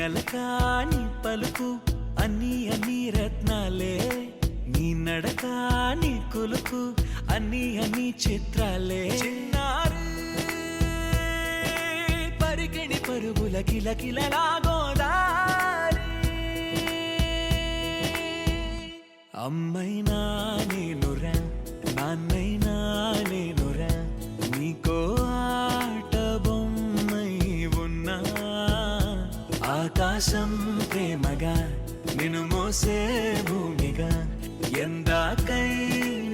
అలకా నీ పలుకు అన్నీ అన్నీ రత్నాలే, నీ నడక నీ కులుకు అన్నీ అన్నీ చిత్రాలే. చిన్నారి పరికిణి పరుగుల కిలకిలలా గోదారి, అమ్మైనా నేనురా నాన్నైనా నేనురా, నీకో ఆట బొమ్మై ఉన్నా. ఆకాశం ప్రేమగా నిన్ను మోసే భూమిగా ఎందాకైనా